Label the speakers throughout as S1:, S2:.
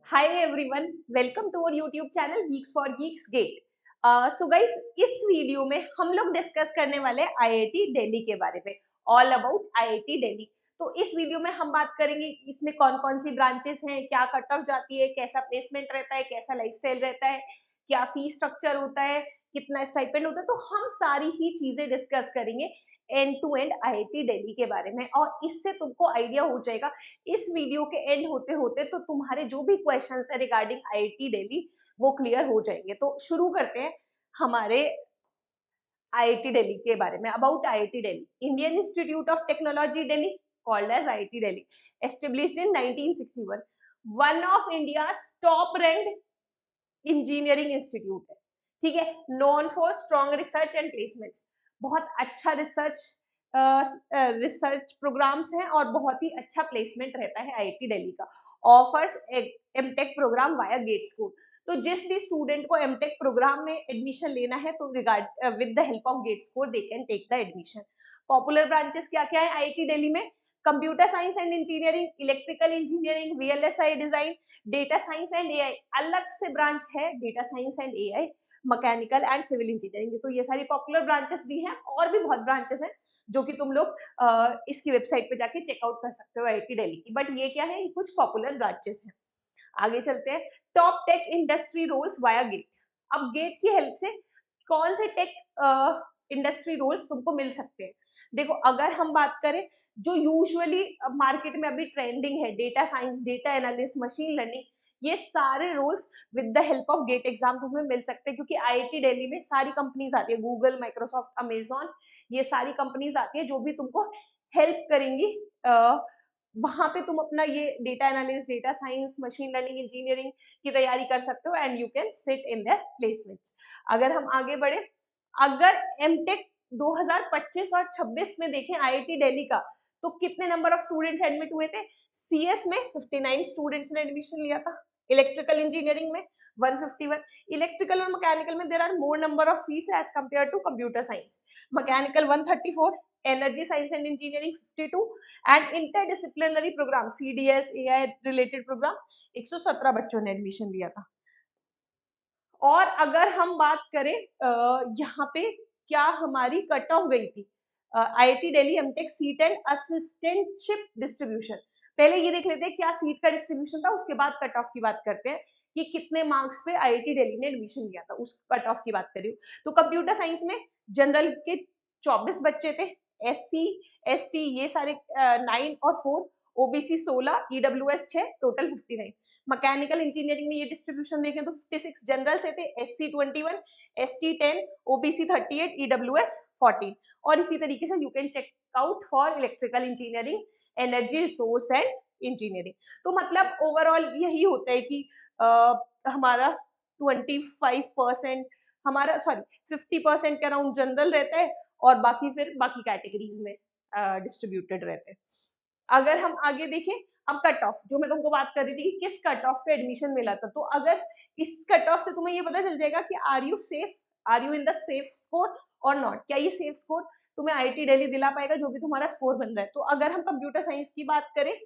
S1: Hi everyone, welcome to our YouTube channel Geeks for Geeks GATE. So guys, इस video में हम लोग discuss करने वाले हैं आईआईटी दिल्ली के बारे में, ऑल अबाउट आईआईटी दिल्ली। तो इस वीडियो में हम बात करेंगे कि इसमें कौन कौन सी ब्रांचेस हैं, क्या कट ऑफ जाती है, कैसा प्लेसमेंट रहता है, कैसा लाइफस्टाइल रहता है, क्या फीस स्ट्रक्चर होता है, कितना स्टाइपेंड होता है। तो हम सारी ही चीजें डिस्कस करेंगे end to end IIT Delhi के बारे में, और इससे तुमको आइडिया हो जाएगा इस वीडियो के एंड होते होते तो तुम्हारे जो भी क्वेश्चंस है रिगार्डिंग आईआईटी दिल्ली वो क्लियर हो जाएंगे। तो शुरू करते हैं हमारे आईआईटी दिल्ली के बारे में। About IIT Delhi, Indian Institute of Technology Delhi, called as IIT Delhi, established in 1961, one of India top ranked engineering institute है। ठीक है, known for strong research and placement, बहुत अच्छा रिसर्च प्रोग्राम्स हैं और बहुत ही अच्छा प्लेसमेंट रहता है आईआईटी दिल्ली का। Offers MTech program via GATE score, तो जिस भी स्टूडेंट को एमटेक प्रोग्राम में एडमिशन लेना है तो regard with the help of GATE score they can take the admission. Popular branches क्या क्या है आईआईटी दिल्ली में? Computer science and engineering, electrical engineering, VLSI design, data science and AI, अलग से ब्रांच है data science and AI, mechanical and civil engineering. तो ये सारी पॉपुलर ब्रांचेस भी हैं, और भी बहुत ब्रांचेस हैं जो कि तुम लोग इसकी वेबसाइट पे जाके चेकआउट कर सकते हो आईआईटी दिल्ली की। बट ये क्या है, ये कुछ पॉपुलर ब्रांचेस हैं। आगे चलते हैं, top tech industry roles via GATE. अब गेट की हेल्प से कौन से टेक इंडस्ट्री रोल्स तुमको मिल सकते हैं? देखो, अगर हम बात करें जो यूजुअली मार्केट में अभी ट्रेंडिंग है, data science, data analyst, machine learning, ये सारे roles with the help of GATE exam तुम्हें मिल सकते हैं, क्योंकि आईआईटी दिल्ली में सारी कंपनीज आती है, गूगल, माइक्रोसॉफ्ट, अमेजॉन, ये सारी कंपनीज आती है जो भी तुमको हेल्प करेंगी। वहां पे तुम अपना ये data analyst, data science, machine learning, engineering की तैयारी कर सकते हो and you can sit in their placements. अगर हम आगे बढ़े, अगर एमटेक 2025 और 26 में देखें आईआईटी दिल्ली का, तो कितने नंबर ऑफ स्टूडेंट्स एडमिट हुए थे? सीएस में 59 स्टूडेंट्स ने एडमिशन लिया था, इलेक्ट्रिकल इंजीनियरिंग में 151, इलेक्ट्रिकल और मैकेनिकल में there are more number of seats as compare to computer science, mechanical 134, energy science and engineering 52, and interdisciplinary program CDS AI related program 117 बच्चों ने एडमिशन लिया था। और अगर हम बात करें यहाँ पे क्या हमारी कट ऑफ गई थी, IIT Delhi MTech seat and assistantship distribution, पहले ये देख लेते हैं क्या सीट का डिस्ट्रीब्यूशन था, उसके बाद कट ऑफ की बात करते हैं कि कितने मार्क्स पे आईआईटी दिल्ली ने एडमिशन लिया था, उस कट ऑफ की बात करी। तो कंप्यूटर साइंस में जनरल के 24 बच्चे थे, एससी एसटी ये सारे 9 और 4, OBC 16, EWS 6, total 59। Mechanical engineering में ये डिस्ट्रीब्यूशन देखें तो 56 जनरल से थे, एससी 21, एसटी 10, ओबीसी 38, ईडब्ल्यूएस 14। और इसी तरीके से you can check out for electrical engineering, energy resource and engineering. तो मतलब ओवरऑल यही होता है कि हमारा 25% हमारा, सॉरी, 50% के अराउंड जनरल रहता है और बाकी फिर बाकी कैटेगरीज में डिस्ट्रीब्यूटेड रहते हैं। अगर हम आगे देखें, अब कट ऑफ जो मैं तुमको बात कर रही थी कि किस कट ऑफ पे एडमिशन मिला था, तो अगर इस कट ऑफ से तुम्हें ये पता चल जाएगा कि are you safe, are you in the safe score और नॉट, क्या ये सेफ स्कोर तुम्हें आईआईटी दिल्ली दिला पाएगा जो भी तुम्हारा स्कोर बन रहा है। तो अगर हम कंप्यूटर साइंस की बात करें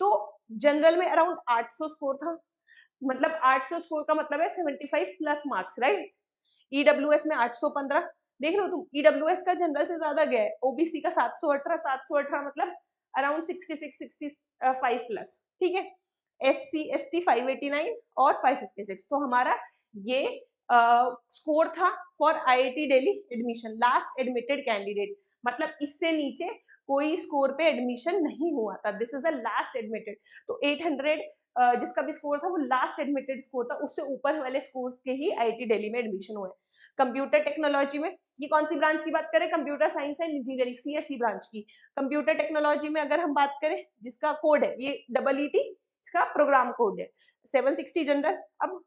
S1: तो जनरल में अराउंड 800 स्कोर था, मतलब 800 स्कोर का मतलब है 75 प्लस मार्क्स, राइट। ईडब्ल्यूएस में 815, देख रहे हो तुम, ईडब्ल्यूएस का जनरल से ज्यादा गया है, ओबीसी का 718 मतलब अराउंड 66 65 प्लस, ठीक है। एससी एसटी 589 और 556, तो हमारा ये स्कोर था for IIT Delhi admission, last admitted candidate, मतलब इससे नीचे कोई स्कोर पे एडमिशन नहीं हुआ था, this is the last admitted. तो 800 जिसका भी स्कोर था वो लास्ट एडमिटेड स्कोर था, उससे ऊपर वाले स्कोर्स के ही आईआईटी दिल्ली में एडमिशन हुए। कंप्यूटर टेक्नोलॉजी में, ये कौन सी ब्रांच की बात करें, computer science and engineering, CSE branch की। कंप्यूटर टेक्नोलॉजी में अगर हम बात करें, जिसका कोड है ये EET, इसका प्रोग्राम कोड है 760 जनरल। अब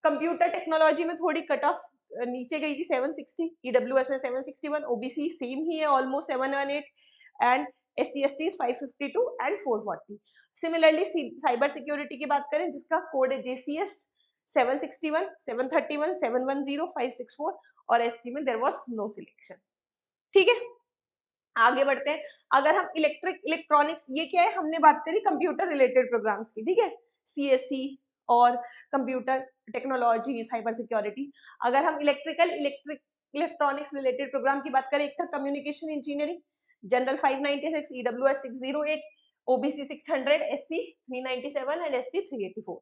S1: कंप्यूटर टेक्नोलॉजी में थोड़ी कट ऑफ नीचे गई थी 760, ईडब्ल्यूएस में 761, ओबीसी सेम ही है almost 718, and SC ST 552 and 440। Similarly cyber security की बात करें जिसका कोड है जेसीएस 761, 731, 710, 564, और एसटी में देयर वाज नो सिलेक्शन, ठीक है। आगे बढ़ते हैं, अगर हम इलेक्ट्रिक इलेक्ट्रॉनिक्स, ये क्या है, हमने बात करी कंप्यूटर रिलेटेड प्रोग्राम्स की, ठीक है, सीएससी और कंप्यूटर टेक्नोलॉजी, साइबर सिक्योरिटी। अगर हम इलेक्ट्रॉनिक्स रिलेटेड प्रोग्राम की बात करें, एक था communication engineering, general 596, EWS 608, OBC 600, SC 397 and ST 384।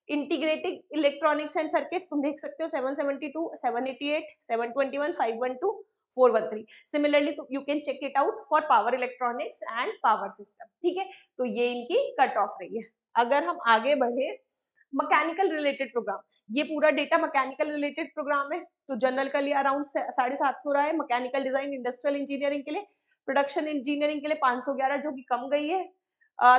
S1: Integrated electronics and circuits तुम देख सकते हो 772, 788, 721, 512, 413। Similarly you can check it out for power electronics and power system. ठीक है, तो ये इनकी कट ऑफ रही है। अगर हम आगे बढ़े, मैकेनिकल रिलेटेड प्रोग्राम, ये पूरा डेटा मैकेनिकल रिलेटेड प्रोग्राम है। तो जनरल का लिए अराउंड 750 रहा है, मैकेनिकल डिजाइन इंडस्ट्रियल इंजीनियरिंग के लिए, प्रोडक्शन इंजीनियरिंग के लिए 511 जो कि कम गई है,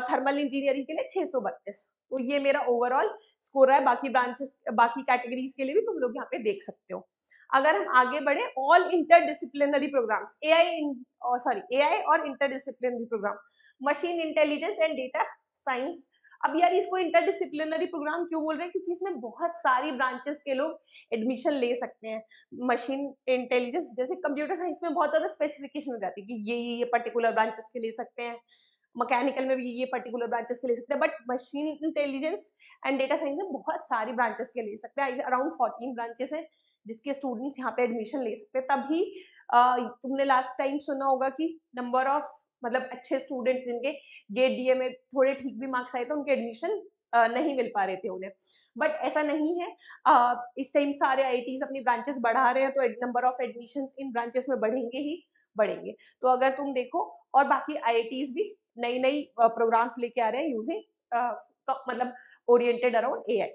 S1: थर्मल इंजीनियरिंग के लिए 632। तो ये मेरा ओवरऑल स्कोर है। बाकी ब्रांचेस, बाकी कैटेगरीज के लिए भी तुम लोग यहाँ पे देख सकते हो। अगर हम आगे बढ़े, ऑल इंटरडिसिप्लिनरी प्रोग्राम्स, एआई और interdisciplinary program, machine intelligence and data science. अब यार इसको इंटरडिसिप्लिनरी प्रोग्राम क्यों बोल रहे हैं? क्योंकि इसमें बहुत सारी ब्रांचेस के लोग एडमिशन ले सकते हैं। मशीन इंटेलिजेंस, जैसे कंप्यूटर साइंस में बहुत ज्यादा स्पेसिफिकेशन हो जाती है कि ये पर्टिकुलर ब्रांचेस के ले सकते हैं, मैकेनिकल में भी ये पर्टिकुलर ब्रांचेस के ले सकते हैं, but machine intelligence and data science में बहुत सारी ब्रांचेस के ले सकते हैं। अराउंड 14 ब्रांचेस हैं जिसके स्टूडेंट्स यहाँ पे एडमिशन ले सकते हैं। तभी तुमने लास्ट टाइम सुना होगा कि नंबर ऑफ, मतलब अच्छे स्टूडेंट्स जिनके गेट डीए में थोड़े ठीक भी मार्क्स आए तो उनके एडमिशन नहीं मिल पा रहे थे उन्हें, बट ऐसा नहीं है। इस टाइम सारे आईआईटीज अपनी ब्रांचेस बढ़ा रहे हैं, तो number of admissions in branches में बढ़ेंगे ही बढ़ेंगे। तो अगर तुम देखो, और बाकी आईआईटीज भी नई नई प्रोग्राम्स लेके आ रहे हैं यूजिंग, मतलब ओरिएंटेड अराउंड एआई।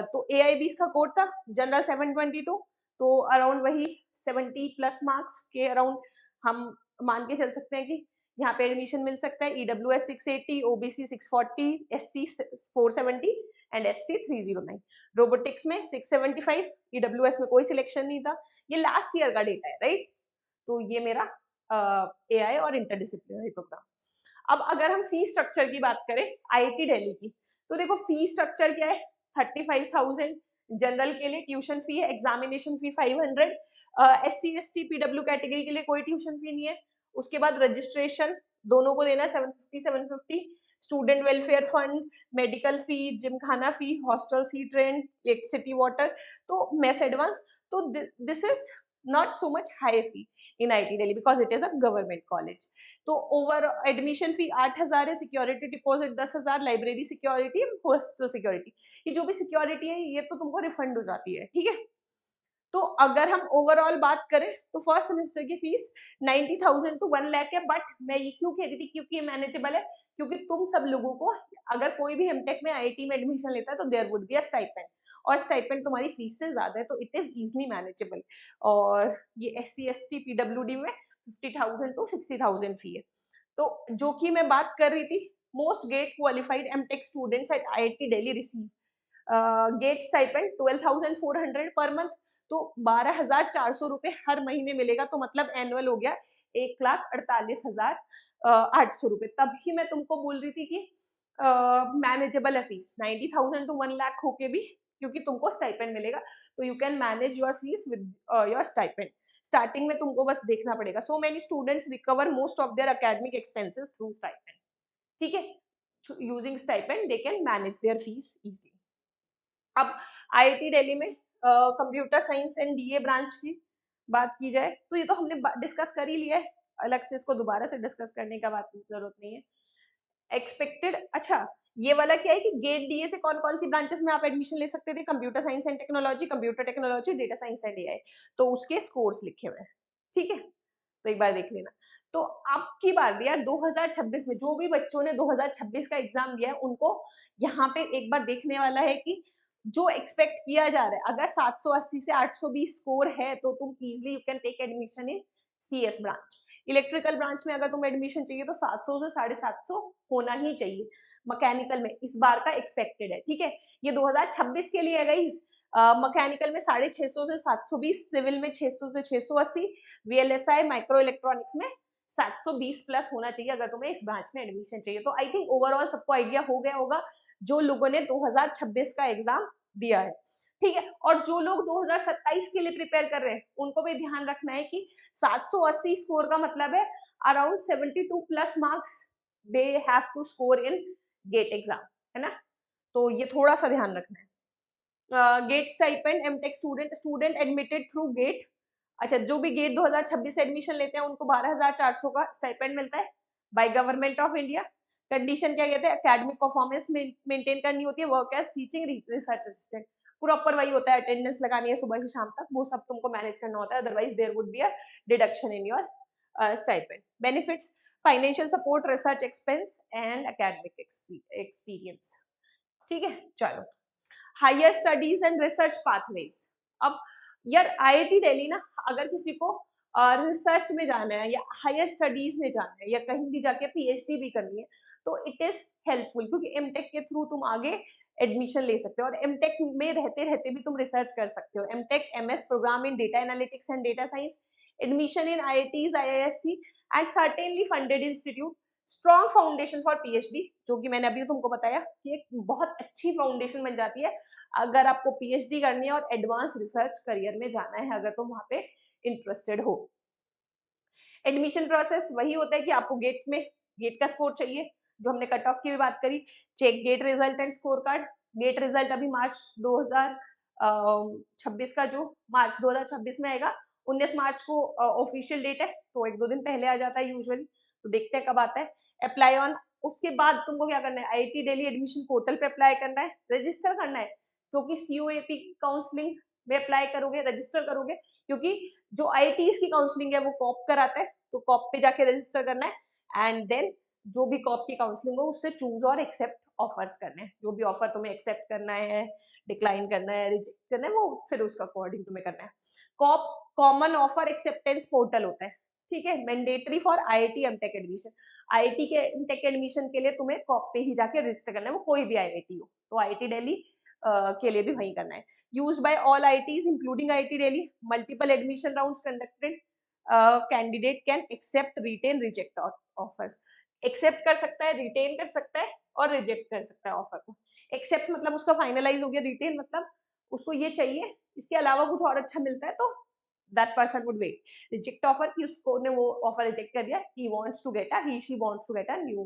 S1: तो एआई भी इसका कोड था, जनरल 722, तो अराउंड वही 70 प्लस मार्क्स के अराउंड हम मान के चल सकते हैं कि यहाँ पे एडमिशन मिल सकता है। EWS 680, OBC 640, SC 470 and ST 309। Robotics में 675, ईडब्ल्यूएस में कोई सिलेक्शन नहीं था। ये लास्ट ईयर का डेटा है, राइट? तो ये मेरा एआई और इंटरडिसिप्लिनरी प्रोग्राम। अब अगर हम फी स्ट्रक्चर की बात करें आईआईटी दिल्ली की, तो देखो फी स्ट्रक्चर क्या है, 35,000 जनरल के लिए ट्यूशन फी है, examination fee 500, SC ST PW category के लिए कोई ट्यूशन फी नहीं है। उसके बाद रजिस्ट्रेशन दोनों को देना है 750, student welfare fund, medical fee, gymkhana fee, hostel seat rent, electricity water, तो मेस एडवांस। तो this is not so much high fee in IIT Delhi because it is a government college. तो ओवर एडमिशन फी 8,000 है, security deposit 10,000, library security, hostel security, ये जो भी security है ये तो तुमको रिफंड हो जाती है। ठीक है, तो अगर हम ओवरऑल बात करें तो फर्स्ट सेमेस्टर की फीस 90,000 टू 1 लाख है। बट मैं ये क्यों कह रही थी, क्योंकि ये मैनेजेबल है, क्योंकि तुम सब लोगों को, अगर कोई भी एमटेक में आईआईटी में एडमिशन लेता है तो there would be a stipend, और स्टाइपेंड तुम्हारी फीस से ज्यादा है, तो इट इज इजिली मैनेजेबल। और ये एससी एसटी पीडब्ल्यूडी में 50,000 टू 60,000 फी है। तो जो कि मैं बात कर रही थी, most GATE qualified MTech students at IIT Delhi receive GATE stipend 12,400 per month, तो 12,400 हर महीने मिलेगा। तो मतलब एनुअल हो गया 1,48,800 रुपए। तभी मैं तुमको बोल रही थी कि मैनेजेबल है फीस, 90,000 टू 1 लाख होके भी, क्योंकि तुमको स्टाइपेंड मिलेगा, तो you can manage your fees with your stipend. Starting में तुमको बस देखना पड़ेगा। So many students recover most of their academic expenses through stipend. ठीक है, using stipend they can manage there fees easily. अब आईआईटी दिल्ली में computer science and DA branch की बात की जाए, तो ये तो हमने डिस्कस कर ही लिया है, अलग से इसको दोबारा से डिस्कस करने का बात जरूरत नहीं है। एक्सपेक्टेड, अच्छा ये वाला क्या है कि गेट डीए से कौन कौन सी ब्रांचेस में आप एडमिशन ले सकते थे, computer science and technology, computer technology, data science and AI, तो उसके स्कोर्स लिखे हुए हैं। ठीक है, तो एक बार देख लेना। तो अब की बार यार 2026 में जो भी बच्चों ने 2026 का एग्जाम दिया है उनको यहाँ पे एक बार देखने वाला है कि जो एक्सपेक्ट किया जा रहा है, अगर 780 से 820 स्कोर है तो तुम easily you can take admission in CS branch. Electrical branch में अगर तुम एडमिशन चाहिए तो 700 से 750 होना ही चाहिए। मैकेनिकल में इस बार का एक्सपेक्टेड है। ठीक है, ये 2026 के लिए है गाइस। मैकेनिकल में 650 से 720, सिविल में 600 से 680, वीएलएसआई माइक्रो इलेक्ट्रॉनिक्स में 720 प्लस होना चाहिए अगर तुम्हें इस ब्रांच में एडमिशन चाहिए। तो आई थिंक ओवरऑल सबको आइडिया हो गया होगा जो लोगों ने 2026 का एग्जाम दिया है। ठीक है, और जो लोग 2027 के लिए प्रिपेयर कर रहे हैं उनको भी ध्यान रखना है कि 780 स्कोर का मतलब है around 72 plus marks they have to score in GATE exam, है ना? तो ये थोड़ा सा ध्यान रखना है। GATE stipend MTech student admitted through GATE, अच्छा जो भी गेट 2026 से एडमिशन लेते हैं उनको 12,400 का स्टाइपेंड मिलता है by government of India. Condition क्या कहते हैं, एकेडमिक परफॉर्मेंस मेंटेन करनी होती है, work as teaching research assistant, proper वही होता है, अटेंडेंस लगानी है सुबह से शाम तक, वो सब तुमको मैनेज करना होता है, otherwise there would be a deduction in your stipend. Benefits, financial support, research expense and academic experience. ठीक है, चलो higher studies and research pathways. अब यार आईआईटी दिल्ली ना, अगर किसी को रिसर्च में जाना है या हायर स्टडीज में जाना है या कहीं भी जाके पीएचडी भी करनी है तो इट इज हेल्पफुल, क्योंकि एमटेक के थ्रू तुम आगे एडमिशन ले सकते हो और एमटेक में रहते रहते भी तुम रिसर्च कर सकते हो। MTech MS program in data analytics and data science, admission in IITs IISc and certainly funded institute, strong foundation for PhD, जो कि मैंने अभी तुमको बताया कि एक बहुत अच्छी फाउंडेशन बन जाती है अगर आपको पीएचडी करनी है और एडवांस रिसर्च करियर में जाना है अगर तुम वहां पे इंटरेस्टेड हो। एडमिशन प्रोसेस वही होता है कि आपको गेट का स्कोर चाहिए, जो हमने कट ऑफ की भी बात करी, check GATE result and score card. GATE result अभी मार्च 2026 का जो मार्च 2026 में आएगा, 19 मार्च को ऑफिशियल डेट है, तो एक दो दिन पहले आ जाता है यूजुअली, तो देखते हैं कब आता है। अप्लाई ऑन, उसके बाद तुमको क्या करना है, आईआईटी दिल्ली एडमिशन पोर्टल पे अप्लाई करना है, रजिस्टर करना है, क्योंकि सीओएपी काउंसलिंग में अप्लाई करोगे, रजिस्टर करोगे, क्योंकि जो आईआईटीज की काउंसलिंग है वो कॉप कराता है, तो कॉप पे जाके रजिस्टर करना है एंड देन जो भी कॉप की काउंसलिंग हो उससे चूज और एक्सेप्ट ऑफर्स करने हैं, जो भी ऑफर तुम्हें एक्सेप्ट करना है, डिक्लाइन करना है, रिजेक्ट करना है, वो फिर उसका अकॉर्डिंग तुम्हें करना है। COAP common offer acceptance portal होता है, ठीक है, mandatory for IIT MTech admission. IIT के एमटेक एडमिशन के लिए तुम्हें कॉप पे ही जाके रजिस्टर करना है, वो कोई भी आईआईटी हो, तो आईआईटी दिल्ली के लिए भी वही करना है। Used by all IITs including IIT Delhi, multiple admission rounds conducted, candidate can accept retain reject offers, accept कर सकता है, रिटेन कर सकता है और रिजेक्ट कर सकता है ऑफर को। एक्सेप्ट मतलब उसका फाइनलाइज हो गया, रिटेन मतलब उसको ये चाहिए, इसके अलावा कुछ और अच्छा मिलता है तो that person would wait. Reject offer कि उसको ने वो ऑफर रिजेक्ट कर दिया, he wants to get a he she wants to get a new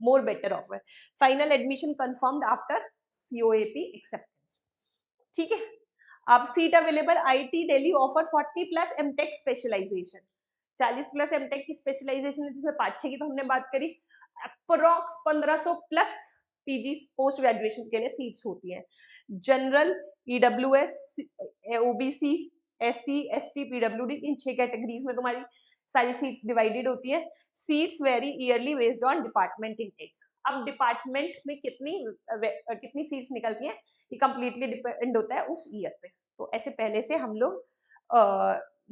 S1: more better offer. Final admission confirmed after COAP acceptance, ठीक है। अब seat available, IT Delhi offer 40 plus MTech specialization, 40 plus MTech की specialization है, जिसमें 5-6 की तो हमने बात करी, approx 1500 plus PG post graduation के लिए सीट्स होती हैं। General, EWS, OBC, SC, ST, PWD, इन 6 कैटेगरीज में तुम्हारी सारी सीट्स डिवाइडेड होती है। Seats very yearly based on department intake. अब डिपार्टमेंट में कितनी सीट्स निकलती हैं ये कंप्लीटली डिपेंड होता है उस ईयर पे, तो ऐसे पहले से हम लोग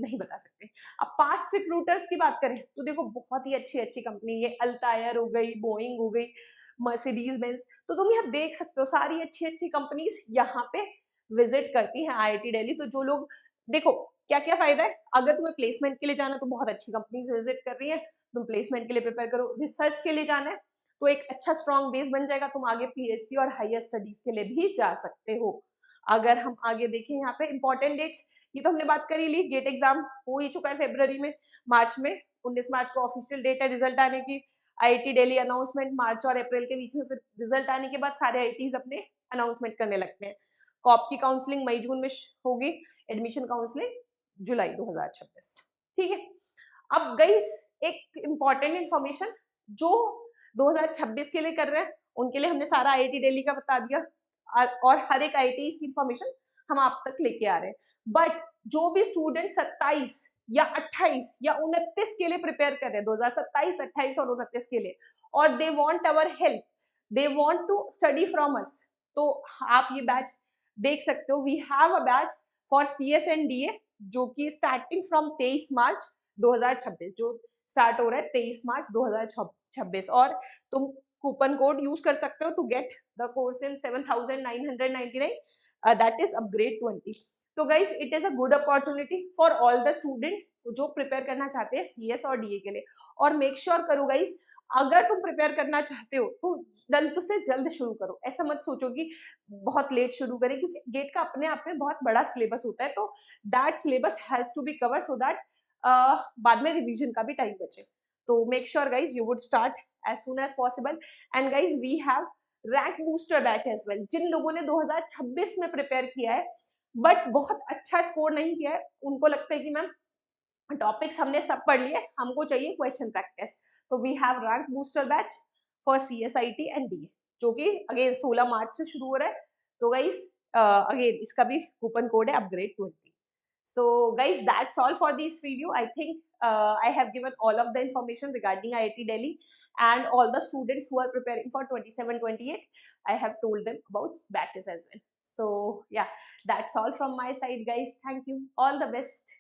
S1: नहीं बता सकते। अब पास्ट रिक्रूटर्स की बात करें तो देखो बहुत ही अच्छी अच्छी कंपनी है, अल्तायर हो गई, बोइंग हो गई, मर्सिडीज बेंज, तो तुम यहाँ देख सकते हो सारी अच्छी अच्छी कंपनीज यहाँ पे विजिट करती हैं आईआईटी दिल्ली। तो जो लोग देखो क्या क्या फायदा है, अगर तुम्हें प्लेसमेंट के लिए जाना तो बहुत अच्छी कंपनीज विजिट कर रही है, तुम प्लेसमेंट के लिए प्रिपेयर करो। रिसर्च के लिए जाना है तो एक अच्छा स्ट्रॉन्ग बेस बन जाएगा, तुम आगे पीएचडी और हायर स्टडीज के लिए भी जा सकते हो। अगर हम आगे देखें यहाँ पे इंपॉर्टेंट डेट्स, ये तो हमने बात करी ली, गेट एग्जाम हो ही चुका है फरवरी में, मार्च में 19 मार्च को ऑफिशियल डेट है रिजल्ट आने की। आईआईटी दिल्ली अनाउंसमेंट मार्च और अप्रैल के बीच में, फिर रिजल्ट आने के बाद सारे आईआईटीज अपने अनाउंसमेंट करने लगते हैं। कॉप की काउंसलिंग मई जून में होगी, एडमिशन काउंसलिंग जुलाई 2026, ठीक है। अब गाइस एक इंपॉर्टेंट इंफॉर्मेशन, जो 2026 के लिए कर रहे हैं उनके लिए हमने सारा आईआईटी दिल्ली का बता दिया और हर एक आईआईटी की इंफॉर्मेशन हम आप तक लेके आ रहे हैं। बट जो भी स्टूडेंट 27 या 28 या 29 के लिए प्रिपेयर कर रहे हैं, 2027, 28 और 29 के लिए, और they want our help, they want to study from us, तो आप ये बैच देख सकते हो। We have a batch for CS and DA जो कि स्टार्टिंग फ्रॉम 23 मार्च 2026, जो स्टार्ट हो रहा है 23 मार्च 2026, और तुम कूपन कोड यूज कर सकते हो to get the course in 7,999, that is upgrade 20। तो guys it is a good opportunity for all the students जो प्रिपेयर करना चाहते हैं सीएस और डीए के लिए। और मेक श्योर करो गाइस, अगर तुम प्रिपेयर करना चाहते हो तो जल्द से जल्द शुरू करो, ऐसा मत सोचो कि बहुत लेट शुरू करें, क्योंकि गेट का अपने आप में बहुत बड़ा सिलेबस होता है, तो that syllabus has to be cover so that बाद में रिवीजन का भी टाइम बचे। तो make sure guys you would start as soon as possible, and guys we have rank booster batch as well. जिन लोगों ने 2026 में प्रिपेयर किया है बट बहुत अच्छा स्कोर नहीं किया है, उनको लगता है कि मैम टॉपिक्स हमने सब पढ़ लिए, हमको चाहिए क्वेश्चन प्रैक्टिस, तो we have rank booster batch for CSIT and DA, जो कि अगेन 16 मार्च से शुरू हो रहा है। तो गाइस अगेन इसका भी कूपन कोड है upgrade 20। So guys, that's all for this video. I think I have given all of the information regarding IIT Delhi and all the students who are preparing for 27-28. I have told them about batches as well. So yeah, that's all from my side, guys. Thank you. All the best.